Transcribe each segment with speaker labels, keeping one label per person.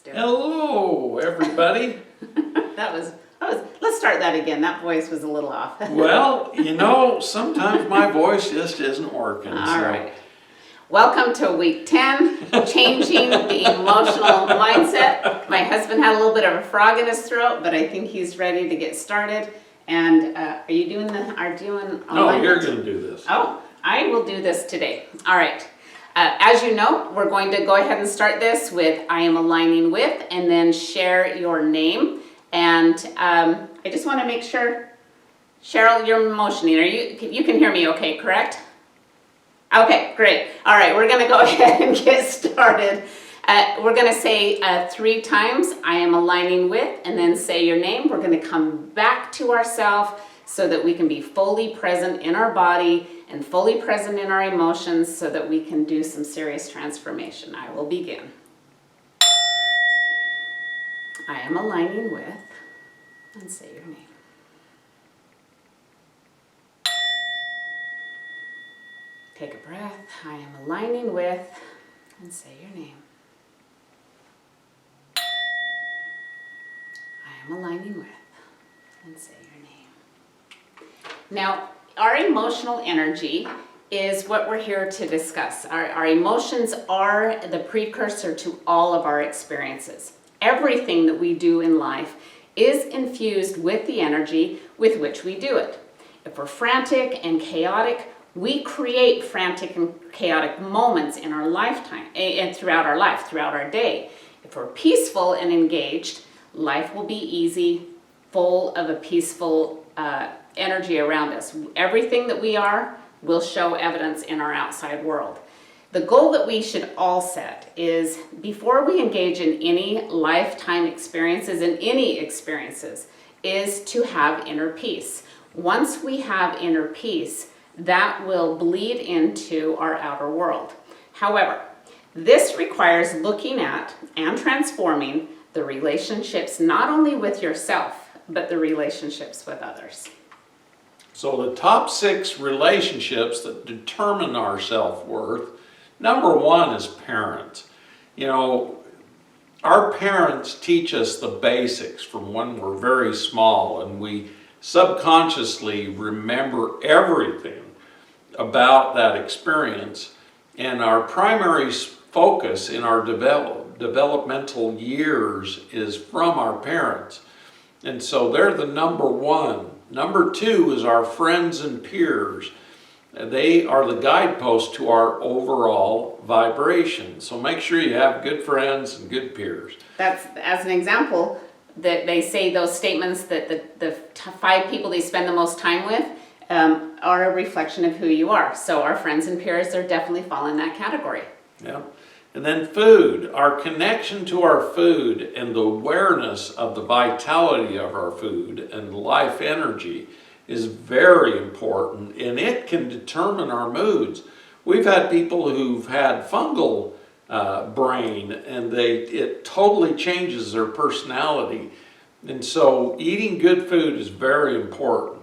Speaker 1: Let's do it.
Speaker 2: Hello, everybody.
Speaker 1: That was, let's start that again. That voice was a little off.
Speaker 2: Well, you know, sometimes my voice just isn't working.
Speaker 1: All right. Welcome to week 10, changing the emotional mindset. My husband had a little bit of a frog in his throat, but I think he's ready to get started. And are you doing
Speaker 2: No, you're going to do this.
Speaker 1: Oh, I will do this today. All right. As you know, we're going to go ahead and start this with I am aligning with, and then share your name. And I just want to make sure, Cheryl, you're motioning. You can hear me okay, correct? Okay, great. All right, we're going to go ahead and get started. We're going to say 3 times, I am aligning with, and then say your name. We're going to come back to ourselves so that we can be fully present in our body and fully present in our emotions so that we can do some serious transformation. I will begin. I am aligning with, and say your name. Take a breath. I am aligning with, and say your name. I am aligning with, and say your name. Now, our emotional energy is what we're here to discuss. Our emotions are the precursor to all of our experiences. Everything that we do in life is infused with the energy with which we do it. If we're frantic and chaotic, we create frantic and chaotic moments in our lifetime and throughout our life, throughout our day. If we're peaceful and engaged, life will be easy, full of a peaceful energy around us. Everything that we are will show evidence in our outside world. The goal that we should all set is before we engage in any lifetime experiences and any experiences is to have inner peace. Once we have inner peace, that will bleed into our outer world. However, this requires looking at and transforming the relationships not only with yourself, but the relationships with others.
Speaker 2: So the top 6 relationships that determine our self-worth, number 1 is parents. You know, our parents teach us the basics from when we're very small, and we subconsciously remember everything about that experience, and our primary focus in our developmental years is from our parents, and so they're the number 1. Number 2 is our friends and peers. They are the guidepost to our overall vibration, so make sure you have good friends and good peers.
Speaker 1: That's, as an example, that they say those statements that the 5 people they spend the most time with are a reflection of who you are. So our friends and peers are definitely fall in that category.
Speaker 2: Yeah. And then food, our connection to our food and the awareness of the vitality of our food and life energy is very important, and it can determine our moods. We've had people who've had fungal brain, and it totally changes their personality. And so eating good food is very important.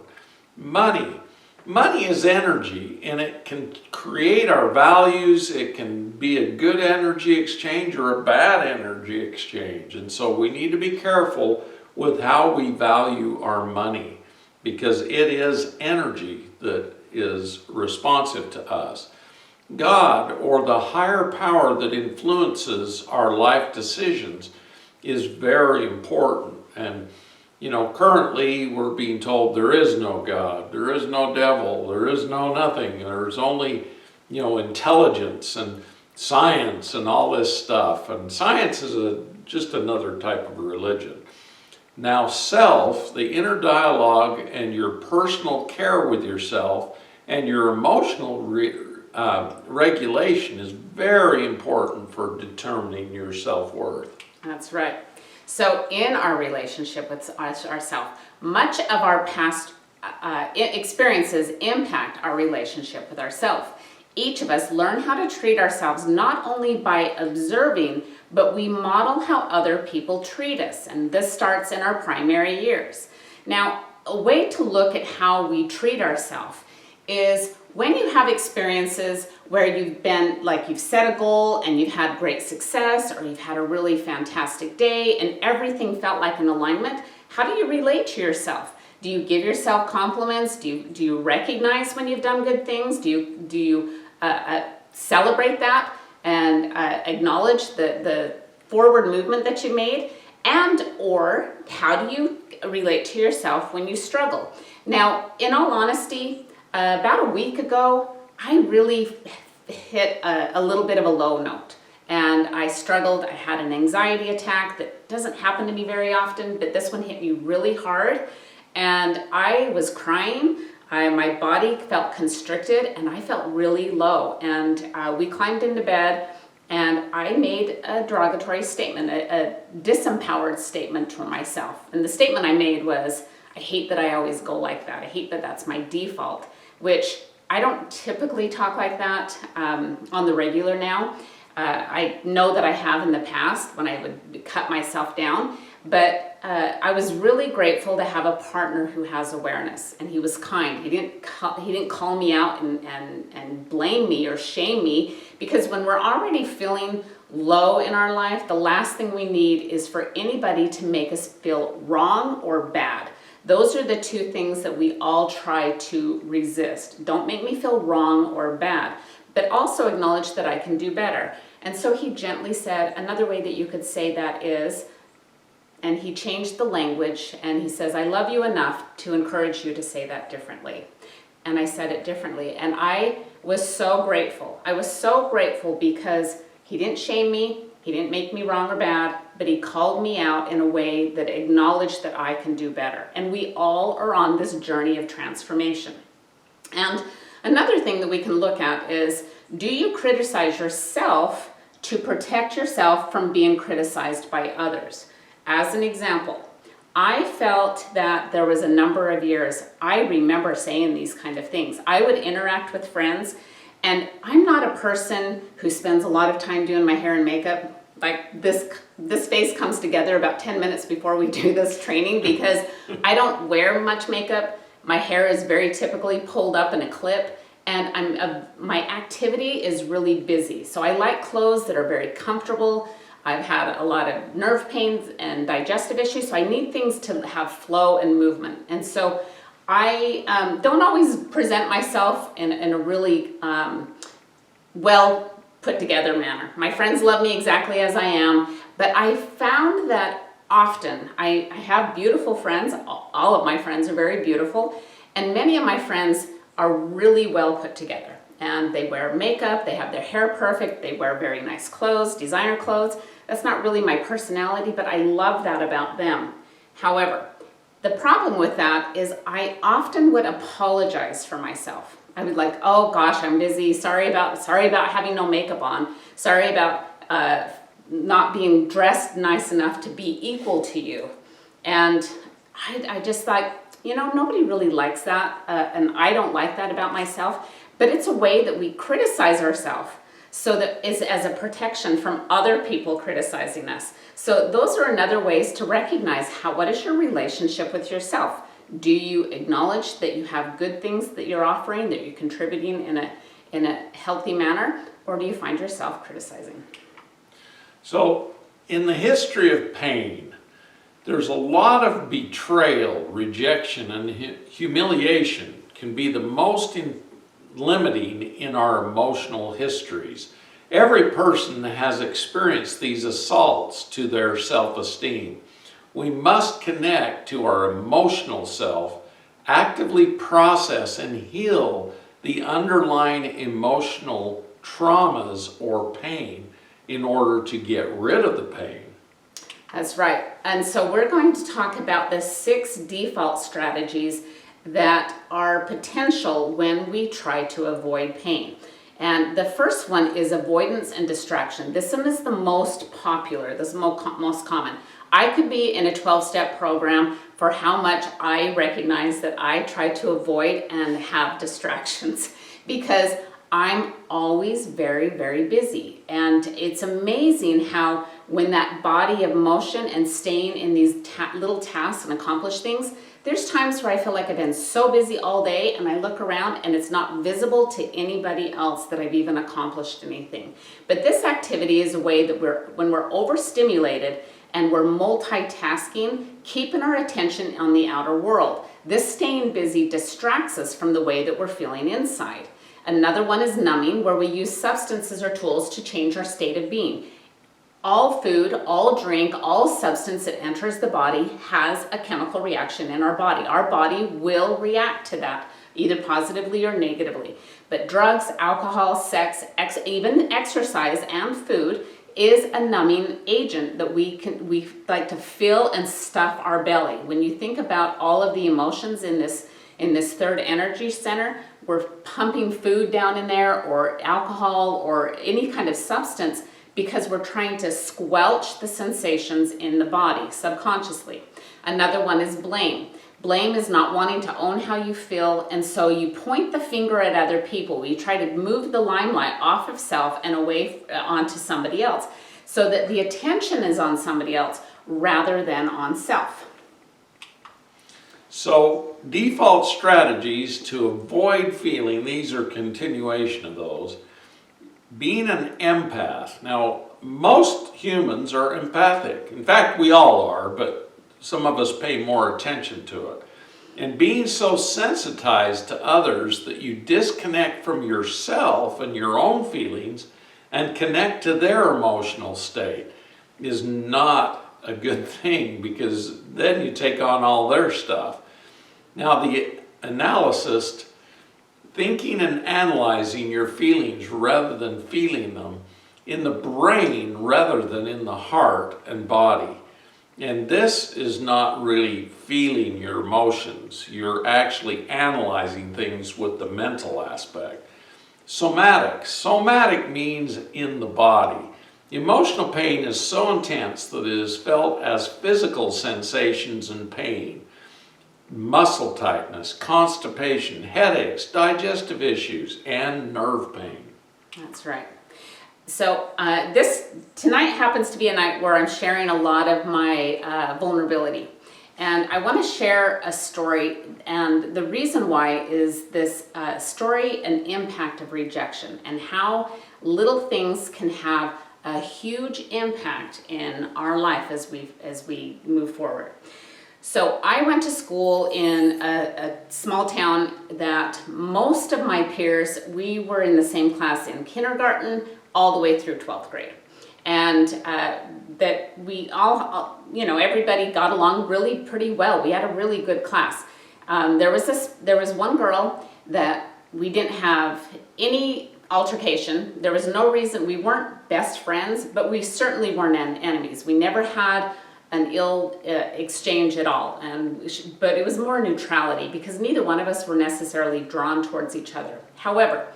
Speaker 2: Money is energy, and it can create our values. It can be a good energy exchange or a bad energy exchange. And so we need to be careful with how we value our money, because it is energy that is responsive to us. God, or the higher power that influences our life decisions, is very important. And you know, currently we're being told there is no God, there is no devil, there is no nothing. There's only, you know, intelligence and science and all this stuff. And science is just another type of religion. Now, self, the inner dialogue and your personal care with yourself and your emotional regulation is very important for determining your self-worth.
Speaker 1: That's right. So in our relationship with ourselves, much of our past experiences impact our relationship with ourselves. Each of us learn how to treat ourselves not only by observing, but we model how other people treat us. And this starts in our primary years. Now, a way to look at how we treat ourselves is when you have experiences where you've been, like you've set a goal and you've had great success, or you've had a really fantastic day and everything felt like an alignment, how do you relate to yourself? Do you give yourself compliments? Do you recognize when you've done good things? Do you celebrate that and acknowledge the forward movement that you made? And or how do you relate to yourself when you struggle? Now, in all honesty, about a week ago, I really hit a little bit of a low note. And I struggled. I had an anxiety attack that doesn't happen to me very often, but this one hit me really hard. And I was crying. My body felt constricted and I felt really low. And we climbed into bed and I made a derogatory statement, a disempowered statement for myself. And the statement I made was, I hate that I always go like that. I hate that that's my default, which I don't typically talk like that on the regular now. I know that I have in the past when I would cut myself down, but I was really grateful to have a partner who has awareness, and he was kind. He didn't call me out and blame me or shame me, because when we're already feeling low in our life, the last thing we need is for anybody to make us feel wrong or bad. Those are the two things that we all try to resist. Don't make me feel wrong or bad, but also acknowledge that I can do better. And so he gently said, another way that you could say that is, and he changed the language, and he says, I love you enough to encourage you to say that differently. And I said it differently, and I was so grateful. I was so grateful because he didn't shame me, he didn't make me wrong or bad, but he called me out in a way that acknowledged that I can do better. And we all are on this journey of transformation. And another thing that we can look at is, do you criticize yourself to protect yourself from being criticized by others? As an example, I felt that there was a number of years, I remember saying these kind of things. I would interact with friends, and I'm not a person who spends a lot of time doing my hair and makeup. Like this face comes together about 10 minutes before we do this training because I don't wear much makeup. My hair is very typically pulled up in a clip, and my activity is really busy. So I like clothes that are very comfortable. I've had a lot of nerve pains and digestive issues, so I need things to have flow and movement. And so I don't always present myself in a really well put together manner. My friends love me exactly as I am, but I found that often I have beautiful friends. All of my friends are very beautiful, and many of my friends are really well put together. And they wear makeup, they have their hair perfect, they wear very nice clothes, designer clothes. That's not really my personality, but I love that about them. However, the problem with that is I often would apologize for myself. I would like, oh gosh, I'm busy. Sorry about having no makeup on. Sorry about not being dressed nice enough to be equal to you. And I just thought, nobody really likes that, and I don't like that about myself. But it's a way that we criticize ourselves, so that is as a protection from other people criticizing us. So those are another ways to recognize what is your relationship with yourself. Do you acknowledge that you have good things that you're offering, that you're contributing in a healthy manner, or do you find yourself criticizing?
Speaker 2: So in the history of pain, there's a lot of betrayal, rejection, and humiliation can be the most limiting in our emotional histories. Every person has experienced these assaults to their self-esteem. We must connect to our emotional self, actively process and heal the underlying emotional traumas or pain in order to get rid of the pain.
Speaker 1: That's right. And so we're going to talk about the 6 default strategies that are potential when we try to avoid pain. And the first one is avoidance and distraction. This one is the most popular, this is most common. I could be in a 12-step program for how much I recognize that I try to avoid and have distractions because I'm always very, very busy. And it's amazing how when that body of motion and staying in these little tasks and accomplish things, there's times where I feel like I've been so busy all day and I look around and it's not visible to anybody else that I've even accomplished anything. But this activity is a way that when we're overstimulated and we're multitasking, keeping our attention on the outer world. This staying busy distracts us from the way that we're feeling inside. Another one is numbing, where we use substances or tools to change our state of being. All food, all drink, all substance that enters the body has a chemical reaction in our body. Our body will react to that, either positively or negatively. But drugs, alcohol, sex, even exercise and food is a numbing agent that we like to fill and stuff our belly. When you think about all of the emotions in this third energy center, we're pumping food down in there, or alcohol, or any kind of substance, because we're trying to squelch the sensations in the body subconsciously. Another one is blame. Blame is not wanting to own how you feel, and so you point the finger at other people. You try to move the limelight off of self and away onto somebody else, so that the attention is on somebody else rather than on self.
Speaker 2: So default strategies to avoid feeling, these are continuation of those. Being an empath. Now, most humans are empathic. In fact, we all are, but some of us pay more attention to it. And being so sensitized to others that you disconnect from yourself and your own feelings and connect to their emotional state is not a good thing, because then you take on all their stuff. Now, the analyst, thinking and analyzing your feelings rather than feeling them, in the brain rather than in the heart and body. And this is not really feeling your emotions. You're actually analyzing things with the mental aspect. Somatic. Somatic means in the body. Emotional pain is so intense that it is felt as physical sensations and pain. Muscle tightness, constipation, headaches, digestive issues, and nerve pain.
Speaker 1: That's right. So tonight happens to be a night where I'm sharing a lot of my vulnerability. And I want to share a story, and the reason why is this story and impact of rejection, and how little things can have a huge impact in our life as we move forward. So I went to school in a small town that most of my peers, we were in the same class in kindergarten all the way through 12th grade. And that we all, everybody got along really pretty well. We had a really good class. There was one girl that we didn't have any altercation. There was no reason. We weren't best friends, but we certainly weren't enemies. We never had an ill exchange at all, but it was more neutrality, because neither one of us were necessarily drawn towards each other. However,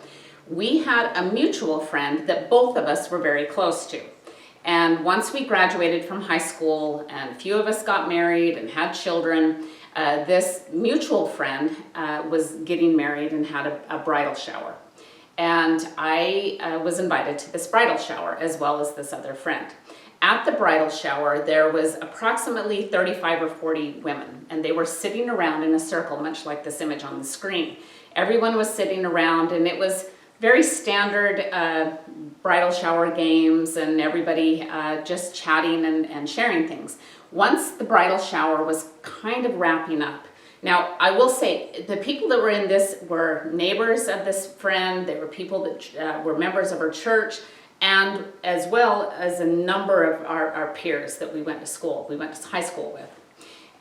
Speaker 1: we had a mutual friend that both of us were very close to. And once we graduated from high school and a few of us got married and had children, this mutual friend was getting married and had a bridal shower. And I was invited to this bridal shower, as well as this other friend. At the bridal shower, there was approximately 35 or 40 women, and they were sitting around in a circle, much like this image on the screen. Everyone was sitting around, and it was very standard bridal shower games, and everybody just chatting and sharing things. Once the bridal shower was kind of wrapping up, now I will say the people that were in this were neighbors of this friend. They were people that were members of her church, and as well as a number of our peers that we went to high school with.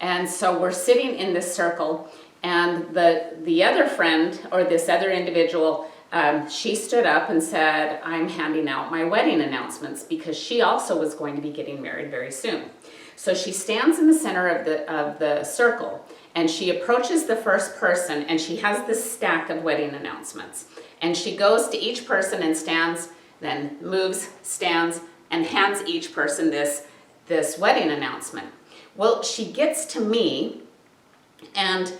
Speaker 1: And so we're sitting in this circle, and the other friend, or this other individual, she stood up and said, "I'm handing out my wedding announcements," because she also was going to be getting married very soon. So she stands in the center of the circle, and she approaches the first person, and she has this stack of wedding announcements. And she goes to each person and stands, then moves, stands, and hands each person this wedding announcement. Well, she gets to me, and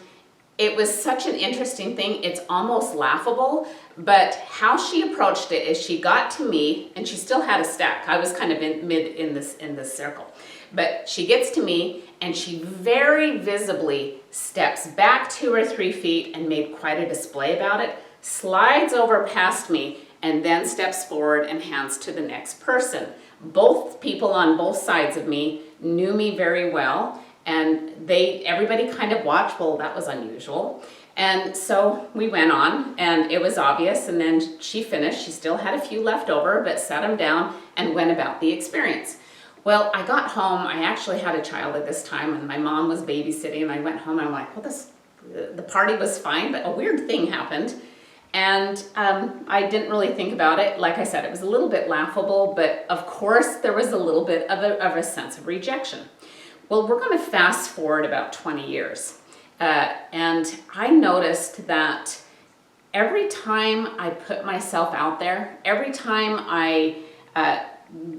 Speaker 1: it was such an interesting thing. It's almost laughable, but how she approached it is she got to me, and she still had a stack. I was kind of in this circle. But she gets to me, and she very visibly steps back 2 or 3 feet and made quite a display about it, slides over past me, and then steps forward and hands to the next person. Both people on both sides of me knew me very well, and everybody kind of watched. Well, that was unusual. And so we went on, and it was obvious, and then she finished. She still had a few left over, but sat them down and went about the experience. Well, I got home. I actually had a child at this time, and my mom was babysitting, and I went home, and I'm like, well, the party was fine, but a weird thing happened. And I didn't really think about it. Like I said, it was a little bit laughable, but of course there was a little bit of a sense of rejection. Well, we're going to fast forward about 20 years. And I noticed that every time I put myself out there, every time I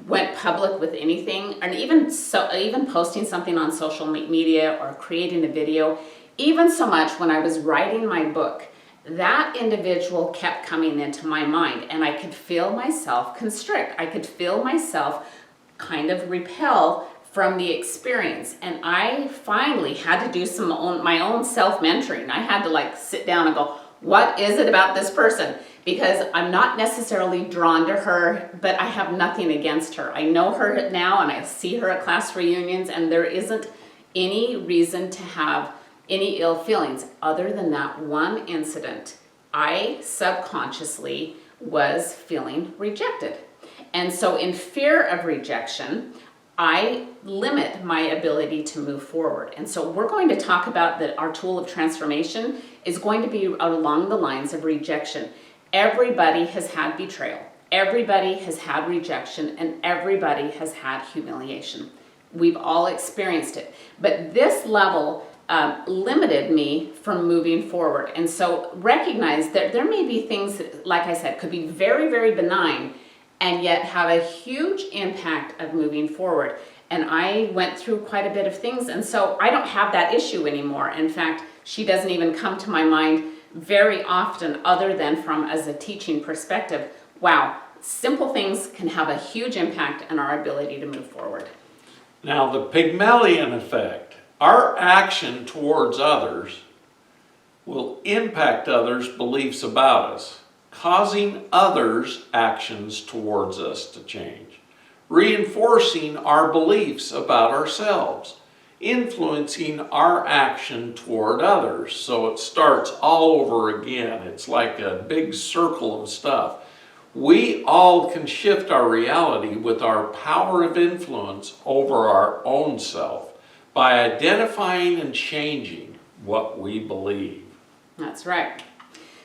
Speaker 1: went public with anything, and even posting something on social media or creating a video, even so much when I was writing my book, that individual kept coming into my mind, and I could feel myself constrict. I could feel myself kind of repel from the experience, and I finally had to do my own self-mentoring. I had to sit down and go, what is it about this person? Because I'm not necessarily drawn to her, but I have nothing against her. I know her now, and I see her at class reunions, and there isn't any reason to have any ill feelings other than that one incident. I subconsciously was feeling rejected. And so in fear of rejection, I limit my ability to move forward. And so we're going to talk about that our tool of transformation is going to be along the lines of rejection. Everybody has had betrayal. Everybody has had rejection, and everybody has had humiliation. We've all experienced it. But this level limited me from moving forward. And so recognize that there may be things that, like I said, could be very, very benign and yet have a huge impact of moving forward. And I went through quite a bit of things, and so I don't have that issue anymore. In fact, she doesn't even come to my mind very often other than from as a teaching perspective. Wow, simple things can have a huge impact on our ability to move forward.
Speaker 2: Now, the Pygmalion effect. Our action towards others will impact others' beliefs about us, causing others' actions towards us to change, reinforcing our beliefs about ourselves, influencing our action toward others. So it starts all over again. It's like a big circle of stuff. We all can shift our reality with our power of influence over our own self by identifying and changing what we believe.
Speaker 1: That's right.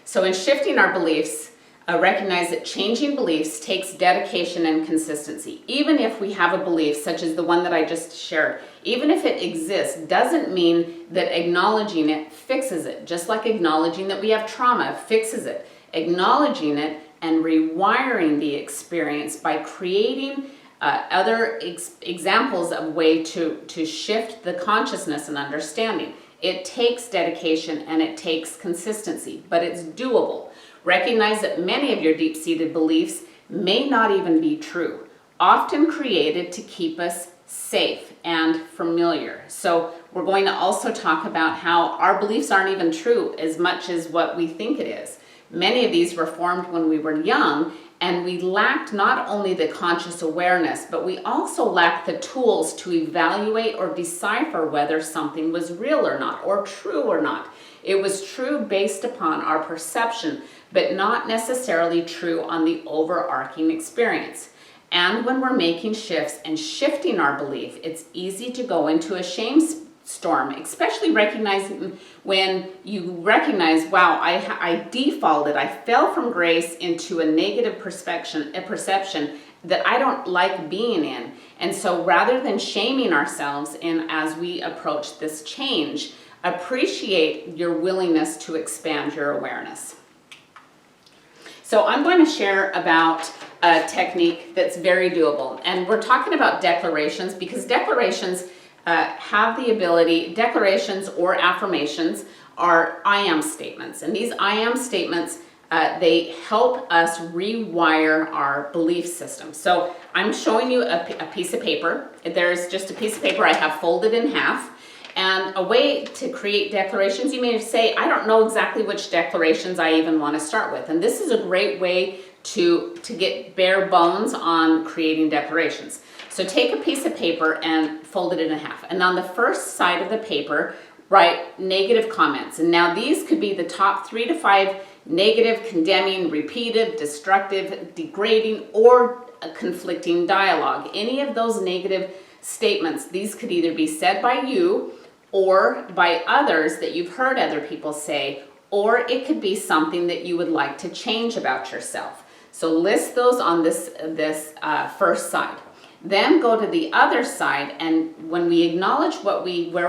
Speaker 1: So in shifting our beliefs, recognize that changing beliefs takes dedication and consistency. Even if we have a belief such as the one that I just shared, even if it exists, doesn't mean that acknowledging it fixes it. Just like acknowledging that we have trauma fixes it. Acknowledging it and rewiring the experience by creating other examples of way to shift the consciousness and understanding. It takes dedication and it takes consistency, but it's doable. Recognize that many of your deep-seated beliefs may not even be true, often created to keep us safe and familiar. So we're going to also talk about how our beliefs aren't even true as much as what we think it is. Many of these were formed when we were young, and we lacked not only the conscious awareness, but we also lacked the tools to evaluate or decipher whether something was real or not, or true or not. It was true based upon our perception, but not necessarily true on the overarching experience. And when we're making shifts and shifting our belief, it's easy to go into a shame storm, especially recognizing when you recognize, wow, I defaulted, I fell from grace into a negative perception that I don't like being in. And so rather than shaming ourselves in as we approach this change, appreciate your willingness to expand your awareness. So I'm going to share about a technique that's very doable. And we're talking about declarations because declarations have the ability, declarations or affirmations are I am statements. And these I am statements, they help us rewire our belief system. So I'm showing you a piece of paper. There's just a piece of paper I have folded in half. And a way to create declarations, you may say, I don't know exactly which declarations I even want to start with. And this is a great way to get bare bones on creating declarations. So take a piece of paper and fold it in half. And on the first side of the paper, write negative comments. And now these could be the top 3 to 5 negative, condemning, repeated, destructive, degrading, or conflicting dialogue. Any of those negative statements, these could either be said by you or by others that you've heard other people say, or it could be something that you would like to change about yourself. So list those on this first side. Then go to the other side, and when we acknowledge where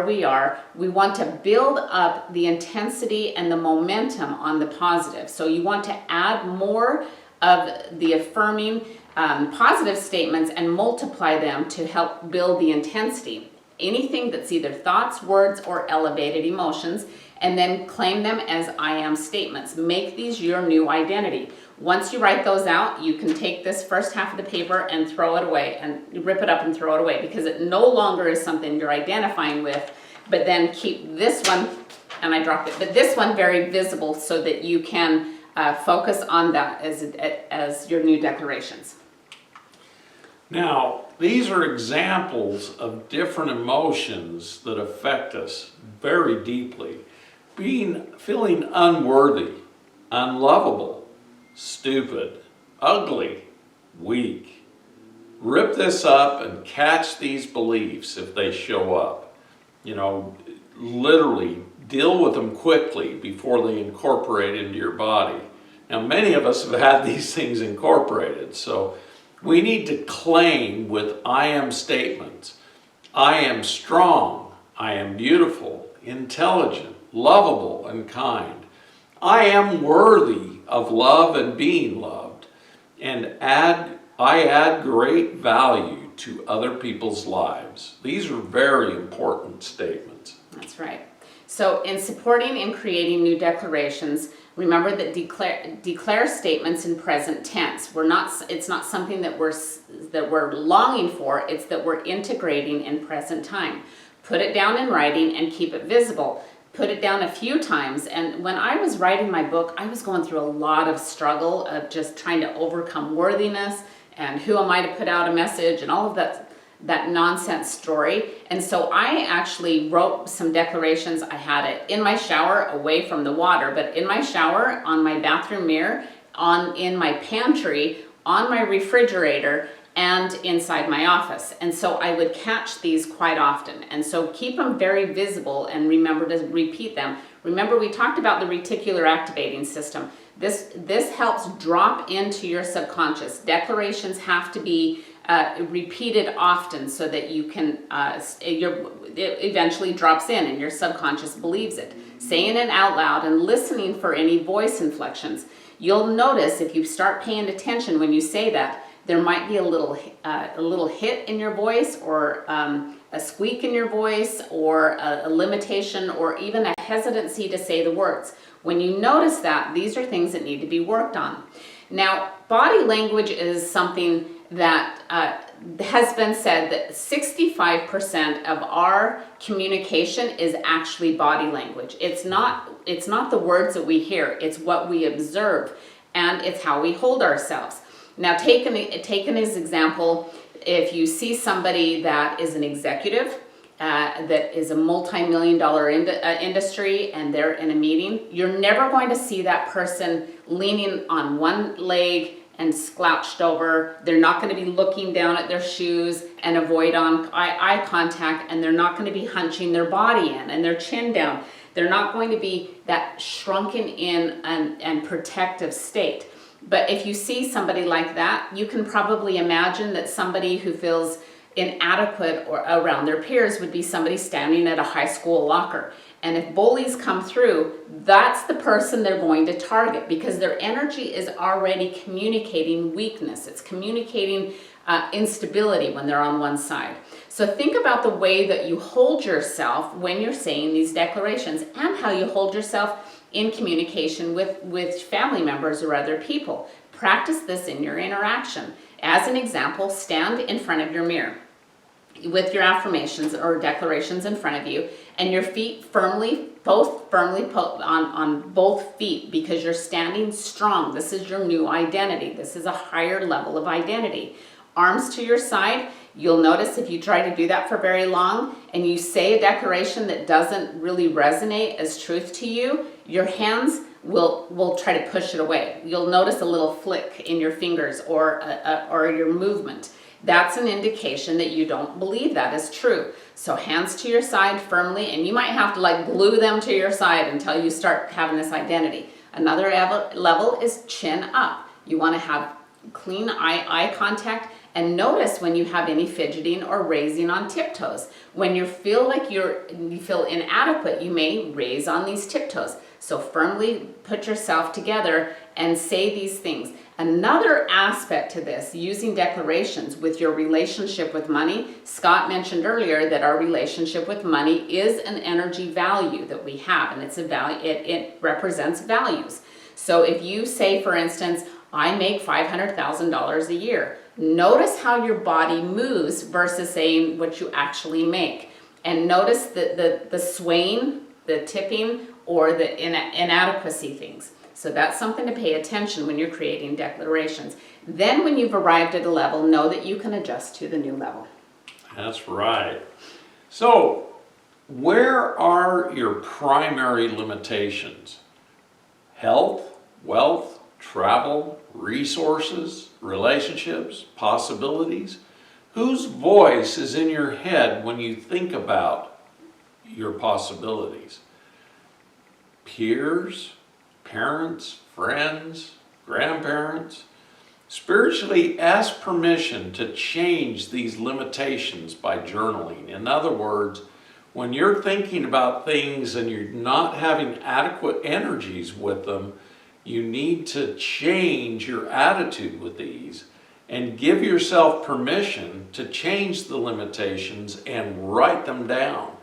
Speaker 1: we are, we want to build up the intensity and the momentum on the positive. So you want to add more of the affirming positive statements and multiply them to help build the intensity. Anything that's either thoughts, words, or elevated emotions, and then claim them as I am statements. Make these your new identity. Once you write those out, you can take this first half of the paper and throw it away, and rip it up and throw it away, because it no longer is something you're identifying with, but then keep this one, and I dropped it, but this one very visible so that you can focus on that as your new declarations.
Speaker 2: Now, these are examples of different emotions that affect us very deeply. Feeling unworthy, unlovable, stupid, ugly, weak. Rip this up and catch these beliefs if they show up. Literally deal with them quickly before they incorporate into your body. Now, many of us have had these things incorporated, so we need to claim with I am statements. I am strong. I am beautiful, intelligent, lovable, and kind. I am worthy of love and being loved. And I add great value to other people's lives. These are very important statements.
Speaker 1: That's right. So in supporting and creating new declarations, remember that declare statements in present tense. It's not something that we're longing for, it's that we're integrating in present time. Put it down in writing and keep it visible. Put it down a few times. And when I was writing my book, I was going through a lot of struggle of just trying to overcome worthiness and who am I to put out a message and all of that nonsense story. And so I actually wrote some declarations. I had it in my shower away from the water, but in my shower, on my bathroom mirror, in my pantry, on my refrigerator, and inside my office. And so I would catch these quite often. And so keep them very visible and remember to repeat them. Remember, we talked about the reticular activating system. This helps drop into your subconscious. Declarations have to be repeated often so that you can, it eventually drops in and your subconscious believes it. Saying it out loud and listening for any voice inflections. You'll notice if you start paying attention when you say that, there might be a little hit in your voice, or a squeak in your voice, or a limitation, or even a hesitancy to say the words. When you notice that, these are things that need to be worked on. Now, body language is something that has been said that 65% of our communication is actually body language. It's not the words that we hear, it's what we observe, and it's how we hold ourselves. Now, taken as example, if you see somebody that is an executive, that is a multi-million-dollar industry, and they're in a meeting, you're never going to see that person leaning on one leg and slouched over. They're not going to be looking down at their shoes and avoid eye contact, and they're not going to be hunching their body in and their chin down. They're not going to be that shrunken in and protective state. But if you see somebody like that, you can probably imagine that somebody who feels inadequate or around their peers would be somebody standing at a high school locker. And if bullies come through, that's the person they're going to target, because their energy is already communicating weakness. It's communicating instability when they're on one side. So think about the way that you hold yourself when you're saying these declarations, and how you hold yourself in communication with family members or other people. Practice this in your interaction. As an example, stand in front of your mirror with your affirmations or declarations in front of you, and your feet both firmly on both feet, because you're standing strong. This is your new identity. This is a higher level of identity. Arms to your side. You'll notice if you try to do that for very long and you say a declaration that doesn't really resonate as truth to you, your hands will try to push it away. You'll notice a little flick in your fingers or your movement. That's an indication that you don't believe that is true. So hands to your side firmly, and you might have to like glue them to your side until you start having this identity. Another level is chin up. You want to have clean eye contact, and notice when you have any fidgeting or raising on tiptoes. When you feel like you feel inadequate, you may raise on these tiptoes. So firmly put yourself together and say these things. Another aspect to this, using declarations with your relationship with money, Scott mentioned earlier that our relationship with money is an energy value that we have, and it's a value. It represents values. So if you say, for instance, I make $500,000 a year, notice how your body moves versus saying what you actually make. And notice the swaying, the tipping, or the inadequacy things. So that's something to pay attention when you're creating declarations. Then when you've arrived at a level, know that you can adjust to the new level.
Speaker 2: That's right. So, where are your primary limitations? Health, wealth, travel, resources, relationships, possibilities? Whose voice is in your head when you think about your possibilities? Peers, parents, friends, grandparents? Spiritually, ask permission to change these limitations by journaling. In other words, when you're thinking about things and you're not having adequate energies with them, you need to change your attitude with these and give yourself permission to change the limitations and write them down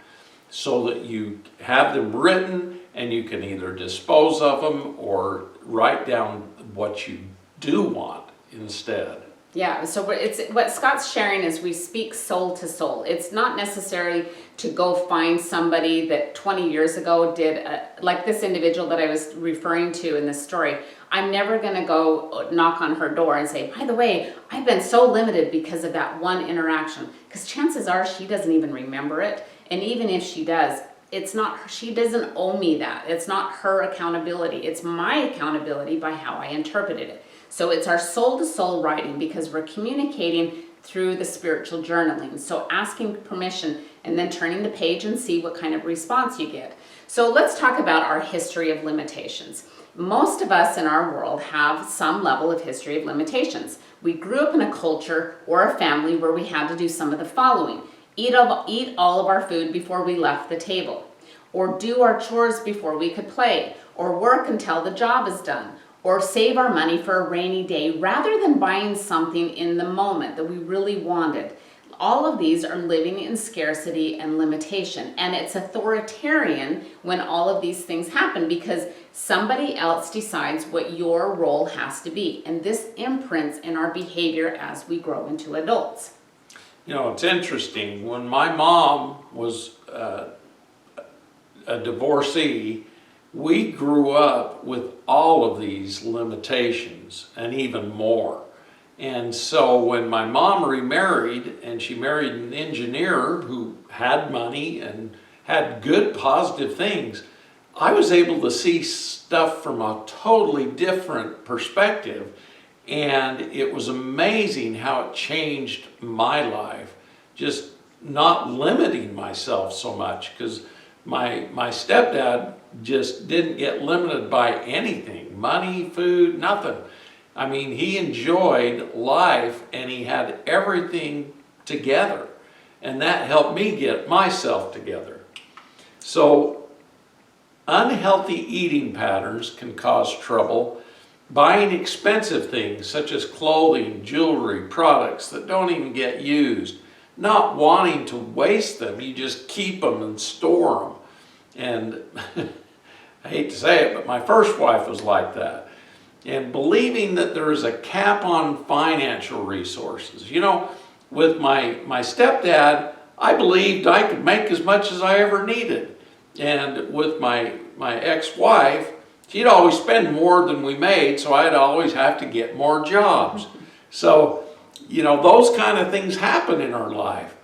Speaker 2: so that you have them written and you can either dispose of them or write down what you do want instead.
Speaker 1: Yeah, so it's what Scott's sharing is we speak soul to soul. It's not necessarily to go find somebody that 20 years ago did, like this individual that I was referring to in this story. I'm never going to go knock on her door and say, by the way, I've been so limited because of that one interaction. Because chances are she doesn't even remember it. And even if she does, it's not, she doesn't owe me that. It's not her accountability. It's my accountability by how I interpreted it. So it's our soul-to-soul writing because we're communicating through the spiritual journaling. So asking permission and then turning the page and see what kind of response you get. So let's talk about our history of limitations. Most of us in our world have some level of history of limitations. We grew up in a culture or a family where we had to do some of the following. Eat all of our food before we left the table, or do our chores before we could play, or work until the job is done, or save our money for a rainy day rather than buying something in the moment that we really wanted. All of these are living in scarcity and limitation, and it's authoritarian when all of these things happen because somebody else decides what your role has to be, and this imprints in our behavior as we grow into adults.
Speaker 2: You know, it's interesting. When my mom was a divorcee, we grew up with all of these limitations and even more. And so when my mom remarried, and she married an engineer who had money and had good positive things, I was able to see stuff from a totally different perspective. And it was amazing how it changed my life, just not limiting myself so much, because my stepdad just didn't get limited by anything, money, food, nothing. I mean, he enjoyed life and he had everything together. And that helped me get myself together. So unhealthy eating patterns can cause trouble. Buying expensive things such as clothing, jewelry, products that don't even get used. Not wanting to waste them, you just keep them and store them. And I hate to say it, but my first wife was like that. And believing that there is a cap on financial resources. You know, with my stepdad, I believed I could make as much as I ever needed. And with my ex-wife, she'd always spend more than we made, so I'd always have to get more jobs. So, you know, those kind of things happen in our life.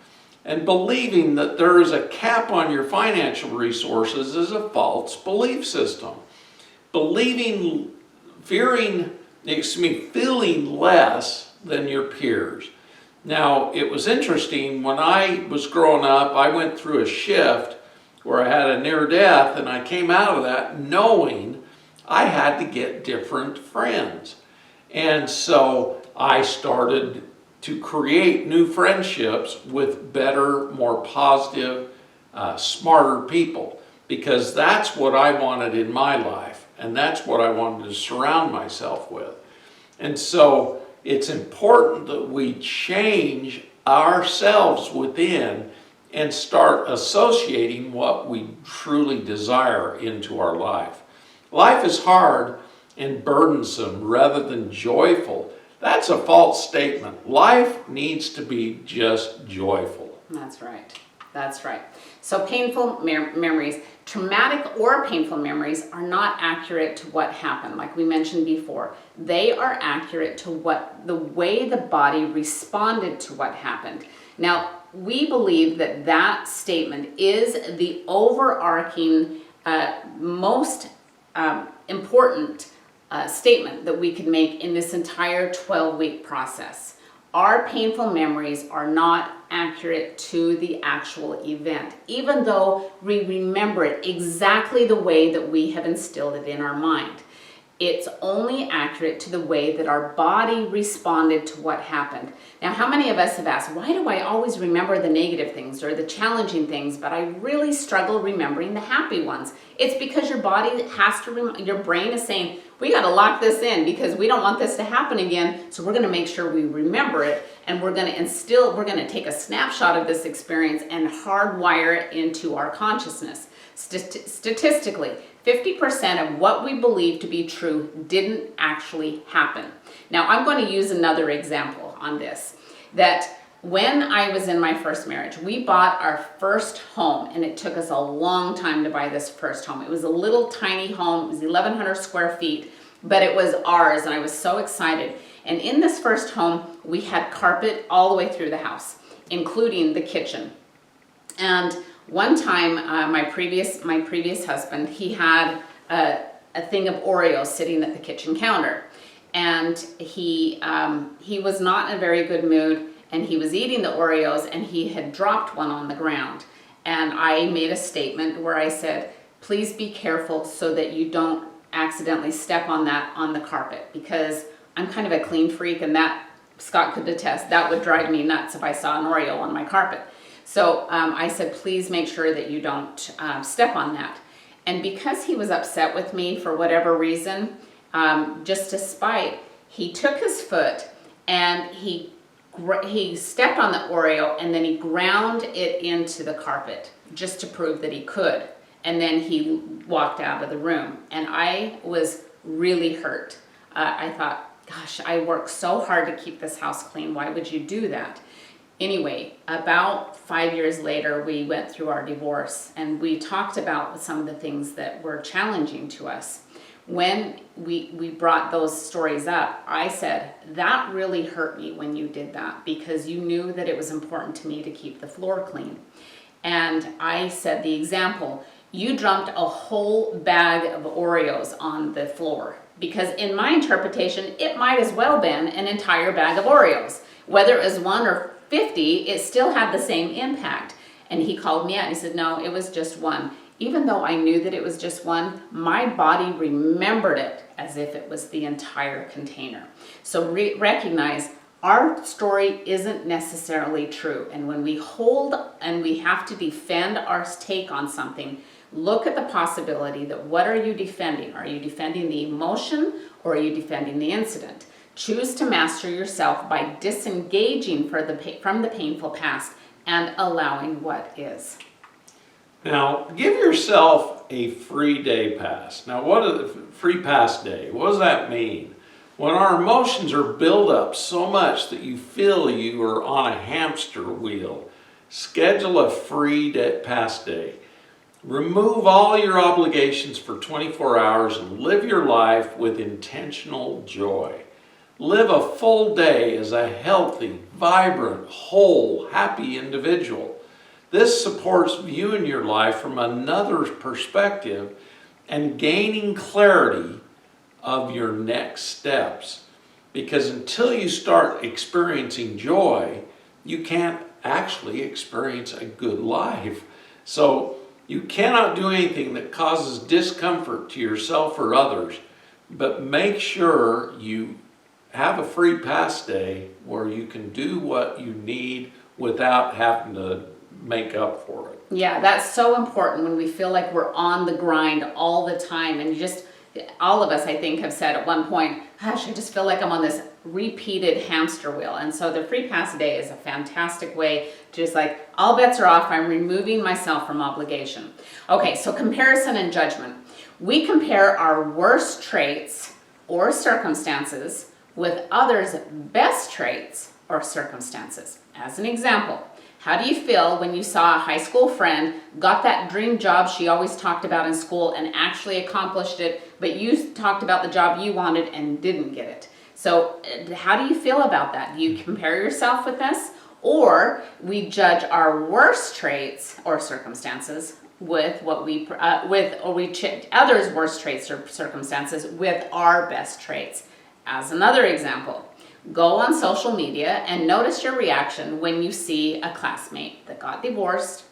Speaker 2: And believing that there is a cap on your financial resources is a false belief system. Feeling less than your peers. Now, it was interesting, when I was growing up, I went through a shift where I had a near death, and I came out of that knowing I had to get different friends. And so I started to create new friendships with better, more positive, smarter people, because that's what I wanted in my life, and that's what I wanted to surround myself with. And so it's important that we change ourselves within and start associating what we truly desire into our life. Life is hard and burdensome rather than joyful. That's a false statement. Life needs to be just joyful.
Speaker 1: That's right. That's right. So painful memories, traumatic or painful memories, are not accurate to what happened, like we mentioned before. They are accurate to the way the body responded to what happened. Now, we believe that statement is the overarching, most important statement that we could make in this entire 12-week process. Our painful memories are not accurate to the actual event, even though we remember it exactly the way that we have instilled it in our mind. It's only accurate to the way that our body responded to what happened. Now, how many of us have asked, why do I always remember the negative things or the challenging things, but I really struggle remembering the happy ones? It's because your body has to, your brain is saying, we got to lock this in because we don't want this to happen again. So we're going to make sure we remember it, and we're going to take a snapshot of this experience and hardwire it into our consciousness. Statistically, 50% of what we believe to be true didn't actually happen. Now, I'm going to use another example on this. That when I was in my first marriage, we bought our first home, and it took us a long time to buy this first home. It was a little tiny home. It was 1,100 square feet, but it was ours, and I was so excited. And in this first home, we had carpet all the way through the house, including the kitchen. And one time, my previous husband, he had a thing of Oreos sitting at the kitchen counter, and he was not in a very good mood, and he was eating the Oreos, and he had dropped one on the ground. And I made a statement where I said, please be careful so that you don't accidentally step on that on the carpet, because I'm kind of a clean freak, and that, Scott could attest, that would drive me nuts if I saw an Oreo on my carpet. So I said, please make sure that you don't step on that. And because he was upset with me for whatever reason, just to spite, he took his foot and he stepped on the Oreo, and then he ground it into the carpet just to prove that he could. And then he walked out of the room, and I was really hurt. I thought, gosh, I worked so hard to keep this house clean. Why would you do that? Anyway, about 5 years later, we went through our divorce, and we talked about some of the things that were challenging to us. When we brought those stories up, I said, that really hurt me when you did that, because you knew that it was important to me to keep the floor clean. And I said the example, you dumped a whole bag of Oreos on the floor, because in my interpretation, it might as well been an entire bag of Oreos. Whether it was 1 or 50, it still had the same impact. And he called me out and he said, no, it was just 1. Even though I knew that it was just 1, my body remembered it as if it was the entire container. So recognize our story isn't necessarily true. And when we hold and we have to defend our take on something, look at the possibility that what are you defending? Are you defending the emotion or are you defending the incident? Choose to master yourself by disengaging from the painful past and allowing what is.
Speaker 2: Now, give yourself a free day pass. Now, what is a free pass day? What does that mean? When our emotions are built up so much that you feel you are on a hamster wheel, schedule a free pass day. Remove all your obligations for 24 hours and live your life with intentional joy. Live a full day as a healthy, vibrant, whole, happy individual. This supports viewing your life from another perspective and gaining clarity of your next steps. Because until you start experiencing joy, you can't actually experience a good life. So you cannot do anything that causes discomfort to yourself or others, but make sure you have a free pass day where you can do what you need without having to make up for it.
Speaker 1: Yeah, that's so important when we feel like we're on the grind all the time. And all of us, I think, have said at one point, gosh, I just feel like I'm on this repeated hamster wheel. And so the free pass day is a fantastic way to just like, all bets are off. I'm removing myself from obligation. Okay, so comparison and judgment. We compare our worst traits or circumstances with others' best traits or circumstances. As an example, how do you feel when you saw a high school friend got that dream job she always talked about in school and actually accomplished it, but you talked about the job you wanted and didn't get it? So how do you feel about that? Do you compare yourself with this? Or we judge our worst traits or circumstances with others' worst traits or circumstances with our best traits. As another example, go on social media and notice your reaction when you see a classmate that got divorced,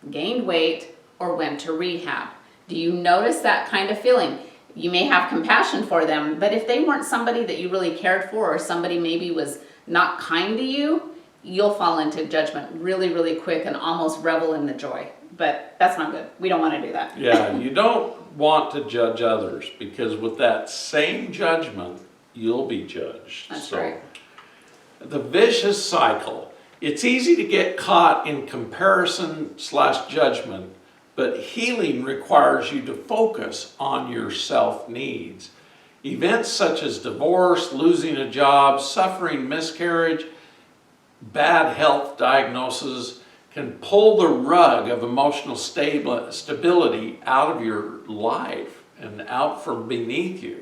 Speaker 1: gained weight, or went to rehab. Do you notice that kind of feeling? You may have compassion for them, but if they weren't somebody that you really cared for, or somebody maybe was not kind to you, you'll fall into judgment really, really quick and almost revel in the joy. But that's not good. We don't want to do that.
Speaker 2: Yeah, you don't want to judge others, because with that same judgment, you'll be judged.
Speaker 1: That's right.
Speaker 2: The vicious cycle. It's easy to get caught in comparison/judgment, but healing requires you to focus on your self-needs. Events such as divorce, losing a job, suffering miscarriage, bad health diagnosis can pull the rug of emotional stability out of your life and out from beneath you.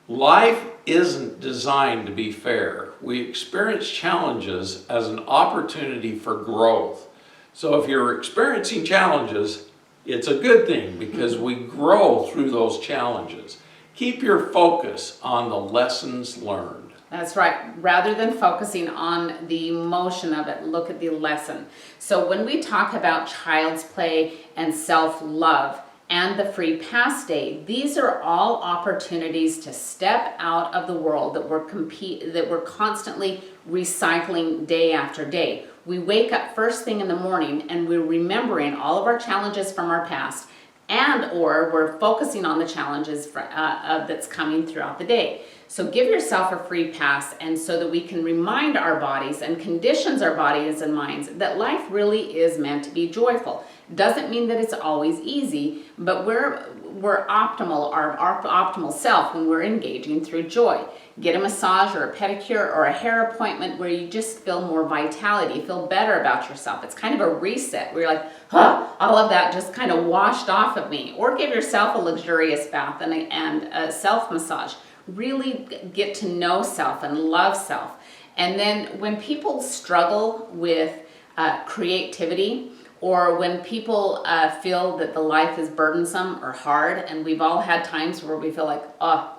Speaker 2: Life isn't designed to be fair. We experience challenges as an opportunity for growth. So if you're experiencing challenges, it's a good thing because we grow through those challenges. Keep your focus on the lessons learned.
Speaker 1: That's right. Rather than focusing on the emotion of it, look at the lesson. So when we talk about child's play and self-love and the free pass day, these are all opportunities to step out of the world that we're constantly recycling day after day. We wake up first thing in the morning and we're remembering all of our challenges from our past, and or we're focusing on the challenges that's coming throughout the day. So give yourself a free pass, and so that we can remind our bodies and conditions our bodies and minds that life really is meant to be joyful. Doesn't mean that it's always easy, but we're optimal, our optimal self when we're engaging through joy. Get a massage or a pedicure or a hair appointment where you just feel more vitality, feel better about yourself. It's kind of a reset where you're like, all of that just kind of washed off of me. Or give yourself a luxurious bath and a self-massage. Really get to know self and love self. And then when people struggle with creativity, or when people feel that the life is burdensome or hard, and we've all had times where we feel like,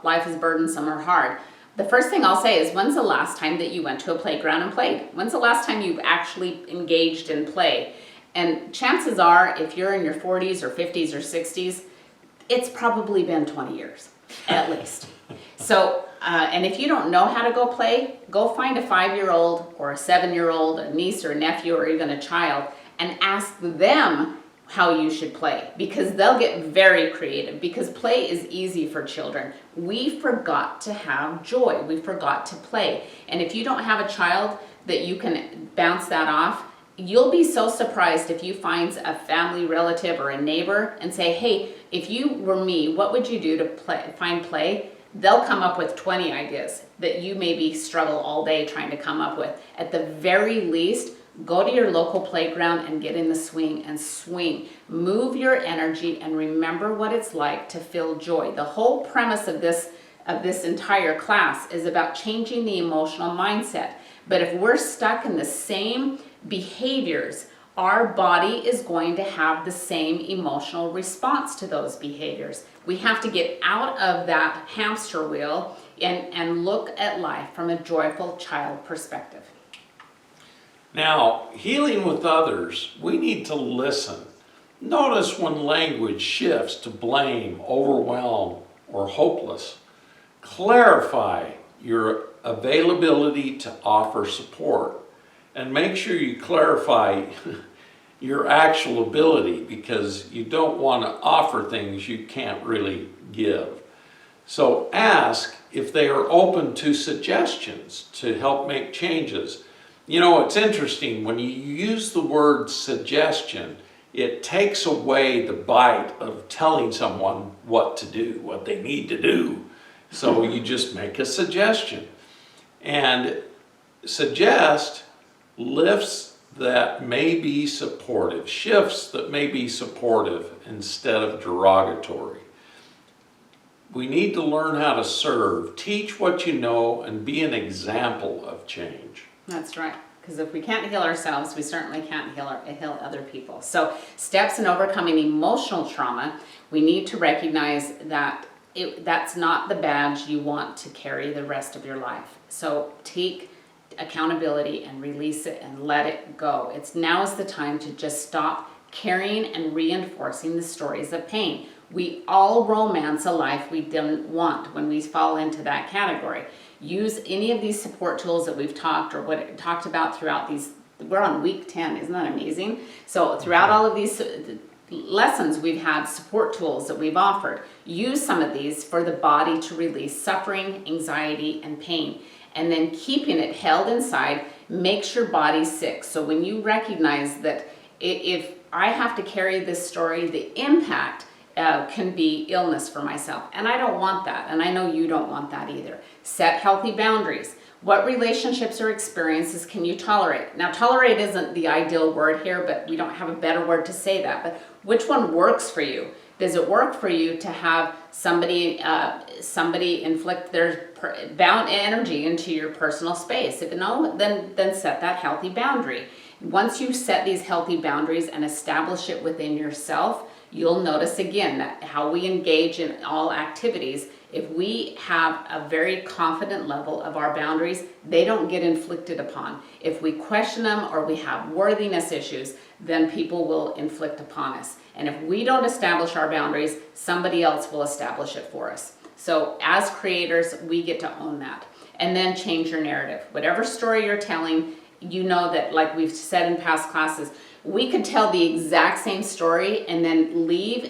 Speaker 1: life is burdensome or hard. The first thing I'll say is, when's the last time that you went to a playground and played? When's the last time you've actually engaged in play? And chances are, if you're in your 40s or 50s or 60s, it's probably been 20 years, at least. So And if you don't know how to go play, go find a 5-year-old or a 7-year-old, a niece or a nephew or even a child, and ask them how you should play, because they'll get very creative, because play is easy for children. We forgot to have joy. We forgot to play. And if you don't have a child that you can bounce that off, you'll be so surprised if you find a family relative or a neighbor and say, hey, if you were me, what would you do to find play? They'll come up with 20 ideas that you maybe struggle all day trying to come up with. At the very least, go to your local playground and get in the swing and swing. Move your energy and remember what it's like to feel joy. The whole premise of this entire class is about changing the emotional mindset. But if we're stuck in the same behaviors, our body is going to have the same emotional response to those behaviors. We have to get out of that hamster wheel and look at life from a joyful child perspective.
Speaker 2: Now, healing with others, we need to listen. Notice when language shifts to blame, overwhelm, or hopeless. Clarify your availability to offer support. And make sure you clarify your actual ability, because you don't want to offer things you can't really give. So ask if they are open to suggestions to help make changes. You know, it's interesting, when you use the word suggestion, it takes away the bite of telling someone what to do, what they need to do. So you just make a suggestion. And suggest lifts that may be supportive, shifts that may be supportive instead of derogatory. We need to learn how to serve, teach what you know, and be an example of change.
Speaker 1: That's right. Because if we can't heal ourselves, we certainly can't heal other people. So steps in overcoming emotional trauma, we need to recognize that that's not the badge you want to carry the rest of your life. So take accountability and release it and let it go. Now is the time to just stop carrying and reinforcing the stories of pain. We all romance a life we didn't want when we fall into that category. Use any of these support tools that we've talked about throughout these. We're on week 10, isn't that amazing? So throughout all of these lessons, we've had support tools that we've offered. Use some of these for the body to release suffering, anxiety, and pain. And then keeping it held inside makes your body sick. So when you recognize that if I have to carry this story, the impact can be illness for myself. And I don't want that. And I know you don't want that either. Set healthy boundaries. What relationships or experiences can you tolerate? Now, tolerate isn't the ideal word here, but we don't have a better word to say that. But which one works for you? Does it work for you to have somebody inflict their bound energy into your personal space? If no, then set that healthy boundary. Once you set these healthy boundaries and establish it within yourself, you'll notice again that how we engage in all activities, if we have a very confident level of our boundaries, they don't get inflicted upon. If we question them or we have worthiness issues, then people will inflict upon us. And if we don't establish our boundaries, somebody else will establish it for us. So as creators, we get to own that. And then change your narrative. Whatever story you're telling, you know that, like we've said in past classes, we could tell the exact same story and then leave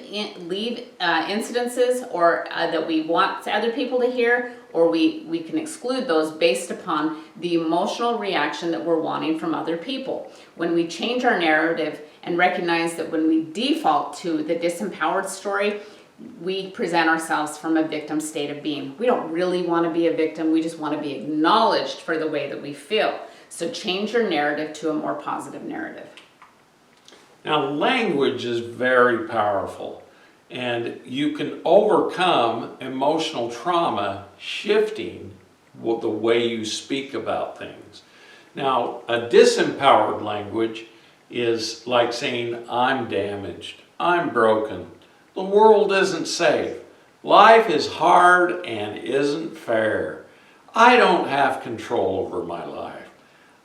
Speaker 1: incidences or that we want other people to hear, or we can exclude those based upon the emotional reaction that we're wanting from other people. When we change our narrative and recognize that when we default to the disempowered story, we present ourselves from a victim state of being. We don't really want to be a victim. We just want to be acknowledged for the way that we feel. So change your narrative to a more positive narrative.
Speaker 2: Now, language is very powerful, and you can overcome emotional trauma shifting the way you speak about things. Now, a disempowered language is like saying, I'm damaged, I'm broken, the world isn't safe, life is hard and isn't fair, I don't have control over my life,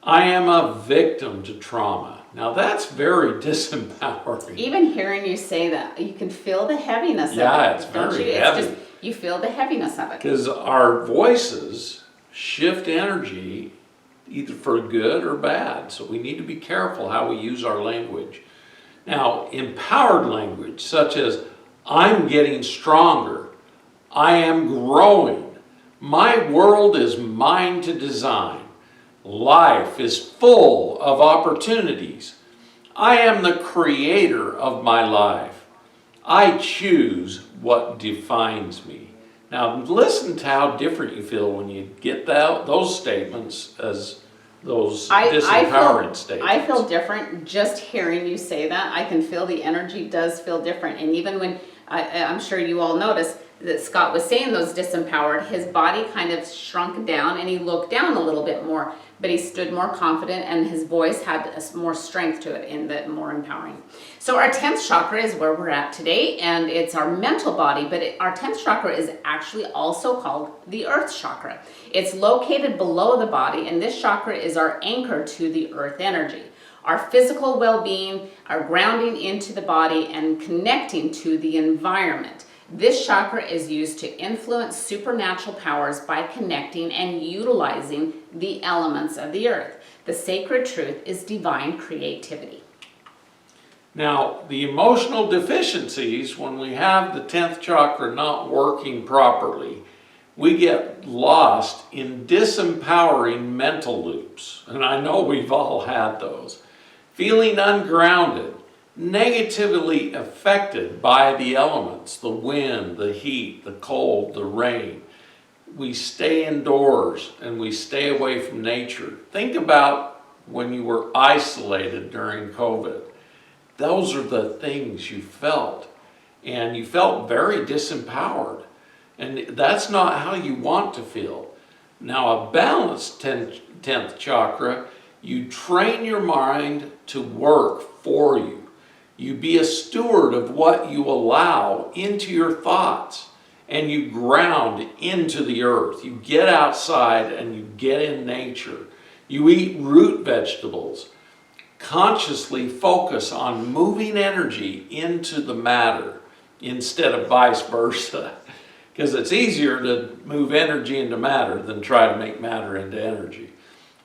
Speaker 2: I am a victim to trauma. Now that's very disempowering.
Speaker 1: Even hearing you say that, you can feel the heaviness of it.
Speaker 2: Yeah, it's very heavy.
Speaker 1: You feel the heaviness of it.
Speaker 2: Because our voices shift energy either for good or bad. So we need to be careful how we use our language. Now, empowered language, such as, I'm getting stronger, I am growing, my world is mine to design, life is full of opportunities, I am the creator of my life, I choose what defines me. Now, listen to how different you feel when you get those statements as those disempowering statements.
Speaker 1: I feel different just hearing you say that. I can feel the energy does feel different. And even when, I'm sure you all noticed that Scott was saying those disempowered, his body kind of shrunk down and he looked down a little bit more, but he stood more confident and his voice had more strength to it in the more empowering. So our 10th chakra is where we're at today, and it's our mental body, but our 10th chakra is actually also called the earth chakra. It's located below the body, and this chakra is our anchor to the earth energy. Our physical well-being, our grounding into the body, and connecting to the environment. This chakra is used to influence supernatural powers by connecting and utilizing the elements of the earth. The sacred truth is divine creativity.
Speaker 2: Now, the emotional deficiencies, when we have the 10th chakra not working properly, we get lost in disempowering mental loops. And I know we've all had those. Feeling ungrounded, negatively affected by the elements, the wind, the heat, the cold, the rain. We stay indoors and we stay away from nature. Think about when you were isolated during COVID. Those are the things you felt. And you felt very disempowered. And that's not how you want to feel. Now, a balanced 10th chakra, you train your mind to work for you. You be a steward of what you allow into your thoughts, and you ground into the earth. You get outside and you get in nature. You eat root vegetables. Consciously focus on moving energy into the matter instead of vice versa. Because it's easier to move energy into matter than try to make matter into energy.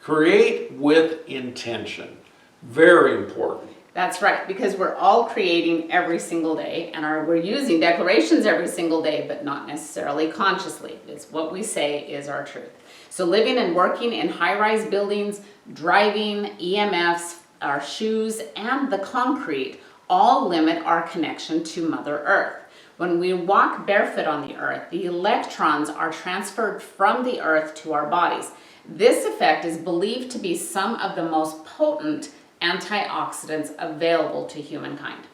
Speaker 2: Create with intention. Very important.
Speaker 1: That's right, because we're all creating every single day, and we're using declarations every single day, but not necessarily consciously. It's what we say is our truth. So living and working in high-rise buildings, driving, EMFs, our shoes, and the concrete all limit our connection to Mother Earth. When we walk barefoot on the earth, the electrons are transferred from the earth to our bodies. This effect is believed to be some of the most potent antioxidants available to humankind.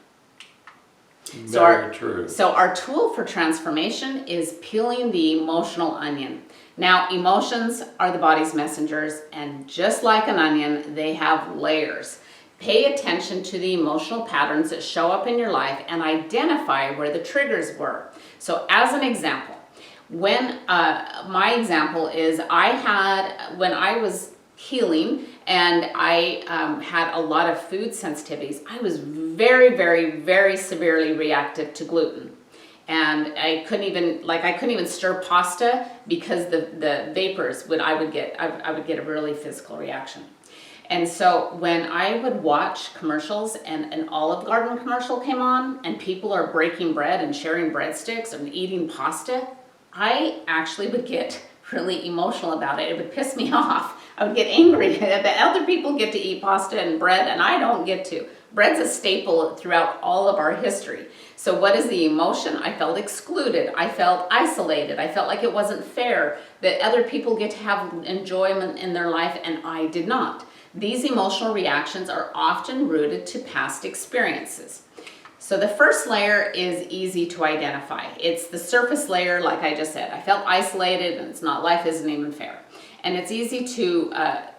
Speaker 2: Very true.
Speaker 1: So our tool for transformation is peeling the emotional onion. Now, emotions are the body's messengers, and just like an onion, they have layers. Pay attention to the emotional patterns that show up in your life and identify where the triggers were. So as an example, when my example is when I was healing and I had a lot of food sensitivities, I was very, very, very severely reactive to gluten. And I couldn't even stir pasta because the vapors I would get a really physical reaction. And so when I would watch commercials and an Olive Garden commercial came on and people are breaking bread and sharing breadsticks and eating pasta, I actually would get really emotional about it. It would piss me off. I would get angry that other people get to eat pasta and bread and I don't get to. Bread's a staple throughout all of our history. So what is the emotion? I felt excluded. I felt isolated. I felt like it wasn't fair that other people get to have enjoyment in their life and I did not. These emotional reactions are often rooted to past experiences. So the first layer is easy to identify. It's the surface layer, like I just said. I felt isolated and life isn't even fair. And it's easy to,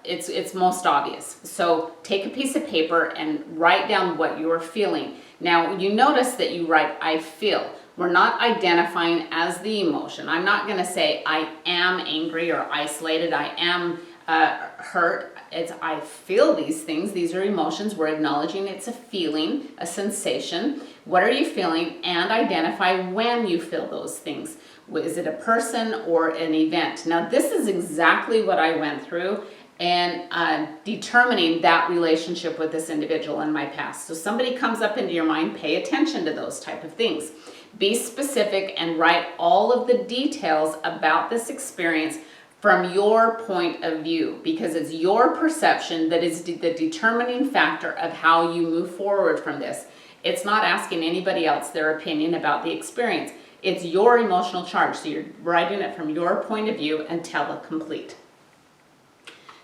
Speaker 1: it's most obvious. So take a piece of paper and write down what you are feeling. Now you notice that you write, I feel. We're not identifying as the emotion. I'm not gonna say I am angry or isolated, I am hurt. it's I feel these things. These are emotions. We're acknowledging it's a feeling, a sensation. What are you feeling? And identify when you feel those things. Is it a person or an event? Now, this is exactly what I went through and determining that relationship with this individual in my past. So somebody comes up into your mind, pay attention to those type of things. Be specific and write all of the details about this experience from your point of view, because it's your perception that is the determining factor of how you move forward from this. It's not asking anybody else their opinion about the experience. It's your emotional charge, so you're writing it from your point of view until it's complete.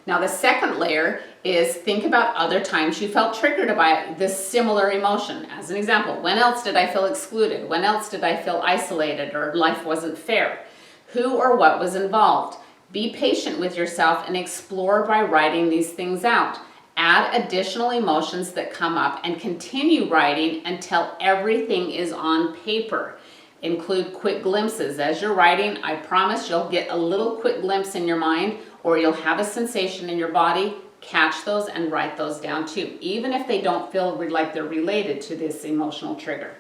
Speaker 1: Now, the second layer is think about other times you felt triggered by this similar emotion. As an example, when else did I feel excluded? When else did I feel isolated or life wasn't fair? Who or what was involved? Be patient with yourself and explore by writing these things out. Add additional emotions that come up and continue writing until everything is on paper. Include quick glimpses. As you're writing, I promise you'll get a little quick glimpse in your mind, or you'll have a sensation in your body. Catch those and write those down too, even if they don't feel like they're related to this emotional trigger.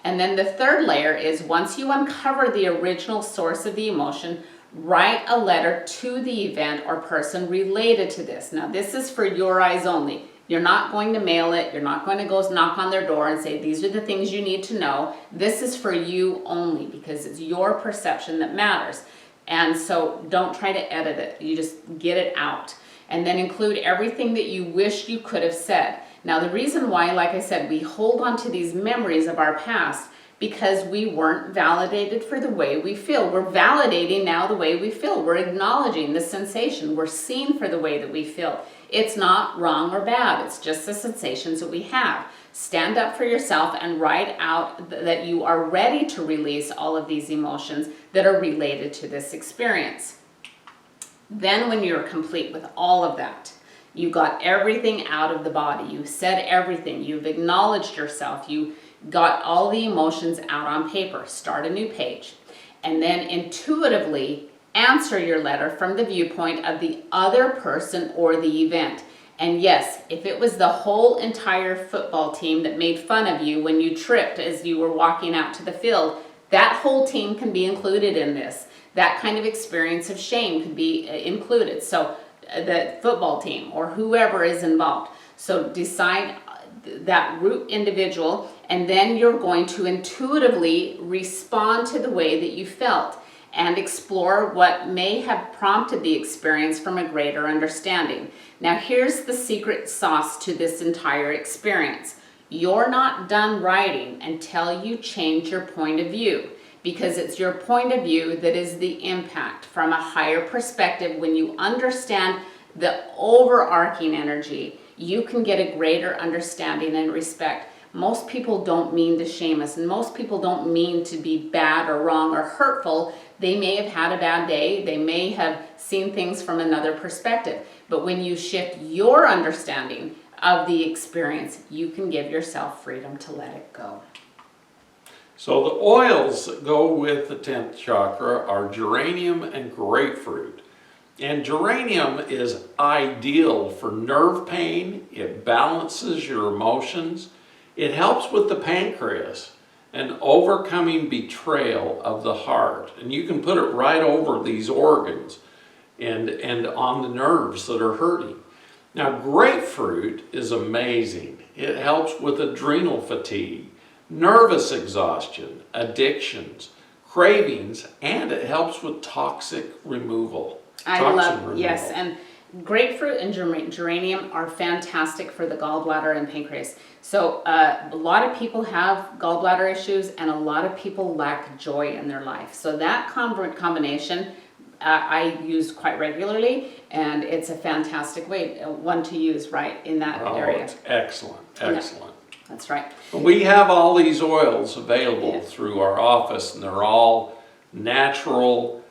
Speaker 1: And then the third layer is once you uncover the original source of the emotion, write a letter to the event or person related to this. Now, this is for your eyes only. You're not going to mail it. You're not going to go knock on their door and say, these are the things you need to know. This is for you only because it's your perception that matters. And so don't try to edit it. You just get it out. And then include everything that you wish you could have said. Now, the reason why, like I said, we hold on to these memories of our past because we weren't validated for the way we feel. We're validating now the way we feel. We're acknowledging the sensation. We're seen for the way that we feel. It's not wrong or bad. It's just the sensations that we have. Stand up for yourself and write out that you are ready to release all of these emotions that are related to this experience. Then when you're complete with all of that, you got everything out of the body. You said everything. You've acknowledged yourself. You got all the emotions out on paper. Start a new page. And then intuitively answer your letter from the viewpoint of the other person or the event. And yes, if it was the whole entire football team that made fun of you when you tripped as you were walking out to the field, that whole team can be included in this. That kind of experience of shame could be included. So the football team or whoever is involved. So decide that root individual, and then you're going to intuitively respond to the way that you felt and explore what may have prompted the experience from a greater understanding. Now, here's the secret sauce to this entire experience. You're not done writing until you change your point of view, because it's your point of view that is the impact from a higher perspective. When you understand the overarching energy, you can get a greater understanding and respect. Most people don't mean to shame us, and most people don't mean to be bad or wrong or hurtful. They may have had a bad day. They may have seen things from another perspective. But when you shift your understanding of the experience, you can give yourself freedom to let it go.
Speaker 2: So the oils that go with the 10th chakra are geranium and grapefruit. And geranium is ideal for nerve pain. It balances your emotions. It helps with the pancreas and overcoming betrayal of the heart. And you can put it right over these organs and on the nerves that are hurting. Now, grapefruit is amazing. It helps with adrenal fatigue, nervous exhaustion, addictions, cravings, and it helps with toxic removal.
Speaker 1: Yes, and grapefruit and geranium are fantastic for the gallbladder and pancreas. So a lot of people have gallbladder issues, and a lot of people lack joy in their life. So that combination I use quite regularly, and it's a fantastic one to use right in that area.
Speaker 2: It's excellent, excellent.
Speaker 1: That's right.
Speaker 2: We have all these oils available through our office, and they're all natural,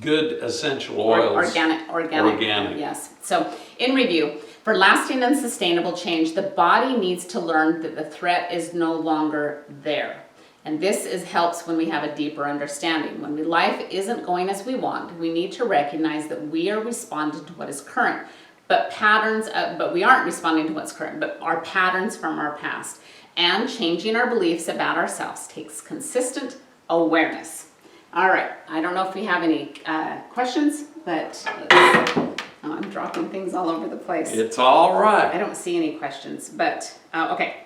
Speaker 2: good essential oils. Organic.
Speaker 1: Yes. So in review, for lasting and sustainable change, the body needs to learn that the threat is no longer there. And this helps when we have a deeper understanding. When life isn't going as we want, we need to recognize that we are responding to what is current. But we aren't responding to what's current, but our patterns from our past. And changing our beliefs about ourselves takes consistent awareness. All right, I don't know if we have any questions, but I'm dropping things all over the place.
Speaker 2: It's all right.
Speaker 1: I don't see any questions, but okay.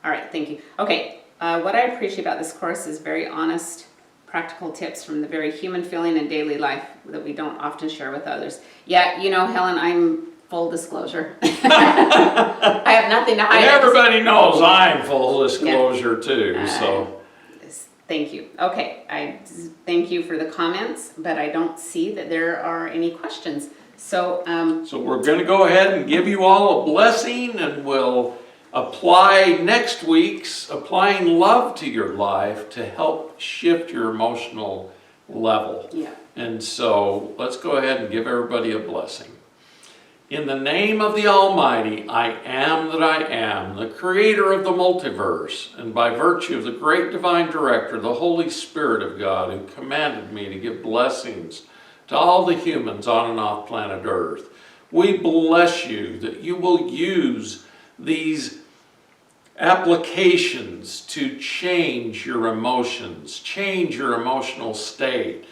Speaker 1: All right, thank you. Okay, what I appreciate about this course is very honest, practical tips from the very human feeling in daily life that we don't often share with others. Yeah, you know, Helen, I'm full disclosure. I have nothing to hide.
Speaker 2: And everybody knows I'm full disclosure too, so.
Speaker 1: Thank you. Okay, I thank you for the comments, but I don't see that there are any questions. So
Speaker 2: we're going to go ahead and give you all a blessing, and we'll apply next week's applying love to your life to help shift your emotional level.
Speaker 1: Yeah.
Speaker 2: And so let's go ahead and give everybody a blessing. In the name of the Almighty, I am that I am, the creator of the multiverse, and by virtue of the great divine director, the Holy Spirit of God, who commanded me to give blessings to all the humans on and off planet Earth, we bless you that you will use these applications to change your emotions, change your emotional state,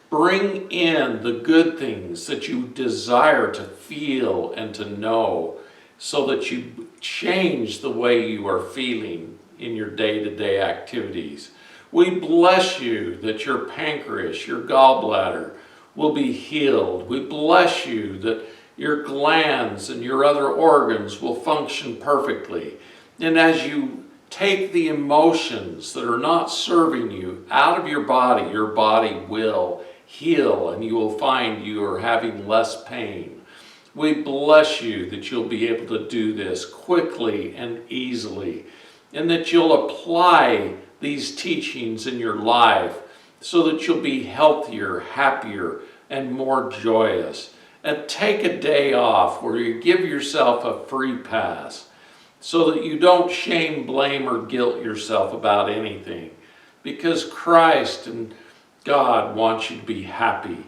Speaker 2: bring in the good things that you desire to feel and to know, so that you change the way you are feeling in your day-to-day activities. We bless you that your pancreas, your gallbladder will be healed. We bless you that your glands and your other organs will function perfectly. And as you take the emotions that are not serving you out of your body will heal, and you will find you are having less pain. We bless you that you'll be able to do this quickly and easily, and that you'll apply these teachings in your life so that you'll be healthier, happier, and more joyous. And take a day off where you give yourself a free pass so that you don't shame, blame, or guilt yourself about anything, because Christ and God wants you to be happy.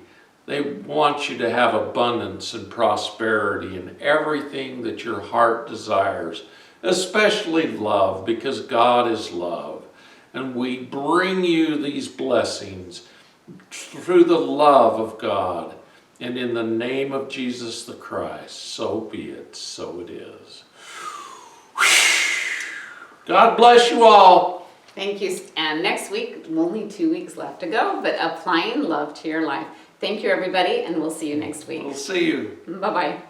Speaker 2: They want you to have abundance and prosperity in everything that your heart desires, especially love, because God is love. And we bring you these blessings through the love of God. And in the name of Jesus the Christ, so be it, so it is. God bless you all.
Speaker 1: thank you. And next week, only 2 weeks left to go, but applying love to your life. Thank you, everybody, and we'll see you next week.
Speaker 2: We'll see you.
Speaker 1: Bye-bye.